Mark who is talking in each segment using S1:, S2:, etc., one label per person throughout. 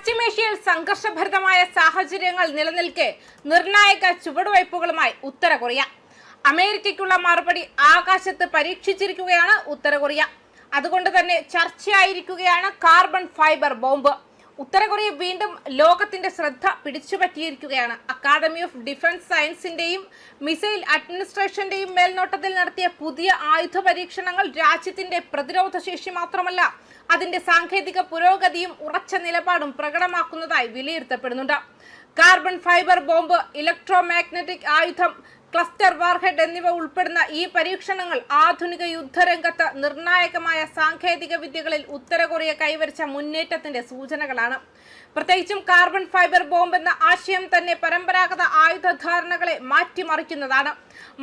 S1: പശ്ചിമേഷ്യയിൽ സംഘർഷഭരിതമായ സാഹചര്യങ്ങൾ നിലനിൽക്കെ നിർണായക ചുവടുവയ്പുകളുമായി ഉത്തര കൊറിയ. അമേരിക്കയ്ക്കുള്ള മറുപടി ആകാശത്ത് പരീക്ഷിച്ചിരിക്കുകയാണ് ഉത്തര കൊറിയ. അതുകൊണ്ട് തന്നെ ചർച്ചയായിരിക്കുകയാണ് കാർബൺ ഫൈബർ ബോംബ്. ഉത്തര കൊറിയ വീണ്ടും ലോകത്തിന്റെ ശ്രദ്ധ പിടിച്ചുപറ്റിയിരിക്കുകയാണ്. അക്കാദമി ഓഫ് ഡിഫൻസ് സയൻസിന്റെയും മിസൈൽ അഡ്മിനിസ്ട്രേഷന്റെയും മേൽനോട്ടത്തിൽ നടത്തിയ പുതിയ ആയുധ പരീക്ഷണങ്ങൾ രാജ്യത്തിന്റെ പ്രതിരോധ ശേഷി മാത്രമല്ല, അതിന്റെ സാങ്കേതിക പുരോഗതിയും ഉറച്ച നിലപാടും പ്രകടമാക്കുന്നതായി വിലയിരുത്തപ്പെടുന്നുണ്ട്. Carbon fibre bomb, electro magnetic ആയുധം, ക്ലസ്റ്റർ വാർഹെഡ് എന്നിവ ഉൾപ്പെടുന്ന ഈ പരീക്ഷണങ്ങൾ ആധുനിക യുദ്ധരംഗത്ത് നിർണായകമായ സാങ്കേതിക വിദ്യകളിൽ ഉത്തര കൊറിയ കൈവരിച്ച മുന്നേറ്റത്തിന്റെ സൂചനകളാണ്. പ്രത്യേകിച്ചും കാർബൺ ഫൈബർ ബോംബ് എന്ന ആശയം തന്നെ പരമ്പരാഗത ആയുധധാരണകളെ മാറ്റിമറിക്കുന്നതാണ്.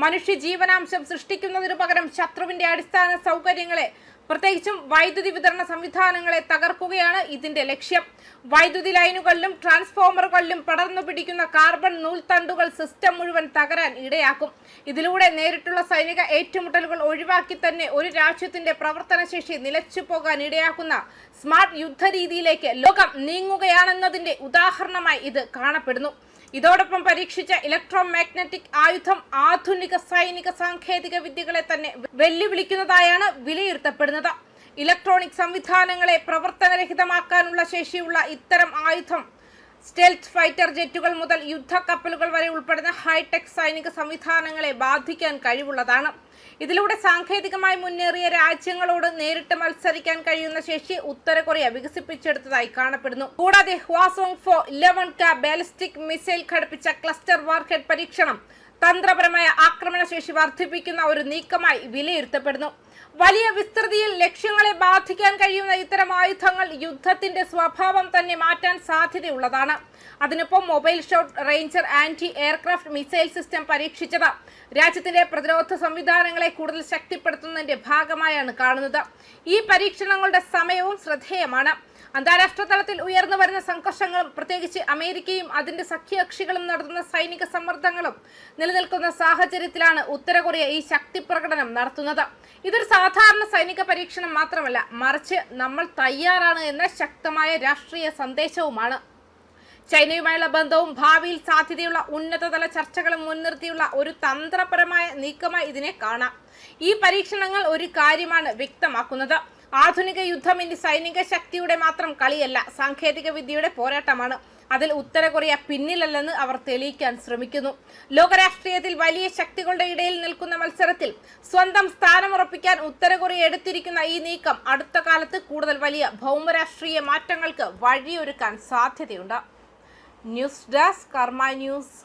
S1: മനുഷ്യ ജീവനാംശം സൃഷ്ടിക്കുന്നതിനു പകരം ശത്രുവിന്റെ അടിസ്ഥാന സൗകര്യങ്ങളെ, പ്രത്യേകിച്ചും വൈദ്യുതി വിതരണ സംവിധാനങ്ങളെ തകർക്കുകയാണ് ഇതിന്റെ ലക്ഷ്യം. വൈദ്യുതി ലൈനുകളിലും ട്രാൻസ്ഫോമറുകളിലും പടർന്നു പിടിക്കുന്ന കാർബൺ നൂൽത്തണ്ടുകൾ സിസ്റ്റം മുഴുവൻ തകരാൻ ഇടയാക്കും. ഇതിലൂടെ നേരിട്ടുള്ള സൈനിക ഏറ്റുമുട്ടലുകൾ ഒഴിവാക്കി തന്നെ ഒരു രാജ്യത്തിന്റെ പ്രവർത്തനശേഷി നിലച്ചു പോകാൻ ഇടയാക്കുന്ന സ്മാർട്ട് യുദ്ധരീതിയിലേക്ക് ലോകം നീങ്ങുകയാണെന്നതിന്റെ ഉദാഹരണമായി ഇത് കാണപ്പെടുന്നു. ഇതോടൊപ്പം പരീക്ഷിച്ച ഇലക്ട്രോ മാഗ്നറ്റിക് ആയുധം ആധുനിക സൈനിക സാങ്കേതിക വിദ്യകളെ തന്നെ വെല്ലുവിളിക്കുന്നതായാണ് വിലയിരുത്തപ്പെടുന്നത്. ഇലക്ട്രോണിക് സംവിധാനങ്ങളെ പ്രവർത്തനരഹിതമാക്കാനുള്ള ശേഷിയുള്ള ഇത്തരം ആയുധം സ്റ്റെൽത്ത് ഫൈറ്റർ ജെറ്റുകൾ മുതൽ യുദ്ധക്കപ്പലുകൾ വരെ ഉൾപ്പെടുന്ന ഹൈടെക് സൈനിക സംവിധാനങ്ങളെ ബാധിക്കാൻ കഴിവുള്ളതാണ്. ഇതിലൂടെ സാങ്കേതികമായി മുന്നേറിയ രാജ്യങ്ങളോട് നേരിട്ട് മത്സരിക്കാൻ കഴിയുന്ന ശേഷി ഉത്തര കൊറിയ വികസിപ്പിച്ചെടുത്തതായി കാണപ്പെടുന്നു. കൂടാതെ ഹ്വാസോങ് 11K ബാലിസ്റ്റിക് മിസൈൽ ഘടിപ്പിച്ച ക്ലസ്റ്റർ വാർഹെഡ് പരീക്ഷണം തന്ത്രപരമായ ആക്രമണശേഷി വർദ്ധിപ്പിക്കുന്ന ഒരു നീക്കമായി വിലയിരുത്തപ്പെടുന്നു. വലിയ വിസ്തൃതിയിൽ ലക്ഷ്യങ്ങളെ ബാധിക്കാൻ കഴിയുന്ന ഇത്തരം ആയുധങ്ങൾ യുദ്ധത്തിന്റെ സ്വഭാവം തന്നെ മാറ്റാൻ സാധ്യതയുള്ളതാണ്. അതിനൊപ്പം mobile short ranger anti aircraft missile system പരീക്ഷിച്ചത് രാജ്യത്തിന്റെ പ്രതിരോധ സംവിധാനങ്ങളെ കൂടുതൽ ശക്തിപ്പെടുത്തുന്നതിന്റെ ഭാഗമായാണ് കാണുന്നത്. ഈ പരീക്ഷണങ്ങളുടെ സമയവും ശ്രദ്ധേയമാണ്. അന്താരാഷ്ട്ര തലത്തിൽ ഉയർന്നു വരുന്ന സംഘർഷങ്ങളും പ്രത്യേകിച്ച് അമേരിക്കയും അതിന്റെ സഖ്യകക്ഷികളും നടത്തുന്ന സൈനിക സമ്മർദ്ദങ്ങളും നിലനിൽക്കുന്ന സാഹചര്യത്തിലാണ് ഉത്തര കൊറിയ ഈ ശക്തി പ്രകടനം നടത്തുന്നത്. ഇതൊരു സാധാരണ സൈനിക പരീക്ഷണം മാത്രമല്ല, മറിച്ച് നമ്മൾ തയ്യാറാണ് എന്ന ശക്തമായ രാഷ്ട്രീയ സന്ദേശവുമാണ്. ചൈനയുമായുള്ള ബന്ധവും ഭാവിയിൽ സാധ്യതയുള്ള ഉന്നതതല ചർച്ചകളും മുൻനിർത്തിയുള്ള ഒരു തന്ത്രപരമായ നീക്കമായി ഇതിനെ കാണാം. ഈ പരീക്ഷണങ്ങൾ ഒരു കാര്യമാണ് വ്യക്തമാക്കുന്നത്: ആധുനിക യുദ്ധം ഇനി സൈനിക ശക്തിയുടെ മാത്രം കളിയല്ല, സാങ്കേതിക വിദ്യയുടെ പോരാട്ടമാണ്. അതിൽ ഉത്തര കൊറിയ പിന്നിലല്ലെന്ന് അവർ തെളിയിക്കാൻ ശ്രമിക്കുന്നു. ലോകരാഷ്ട്രീയത്തിൽ വലിയ ശക്തികളുടെ ഇടയിൽ നിൽക്കുന്ന മത്സരത്തിൽ സ്വന്തം സ്ഥാനമുറപ്പിക്കാൻ ഉത്തര കൊറിയ എടുത്തിരിക്കുന്ന ഈ നീക്കം അടുത്ത കാലത്ത് കൂടുതൽ വലിയ ഭൗമരാഷ്ട്രീയ മാറ്റങ്ങൾക്ക് വഴിയൊരുക്കാൻ സാധ്യതയുണ്ട്. ന്യൂസ് ഡെസ്ക് കർമ്മ ന്യൂസ്.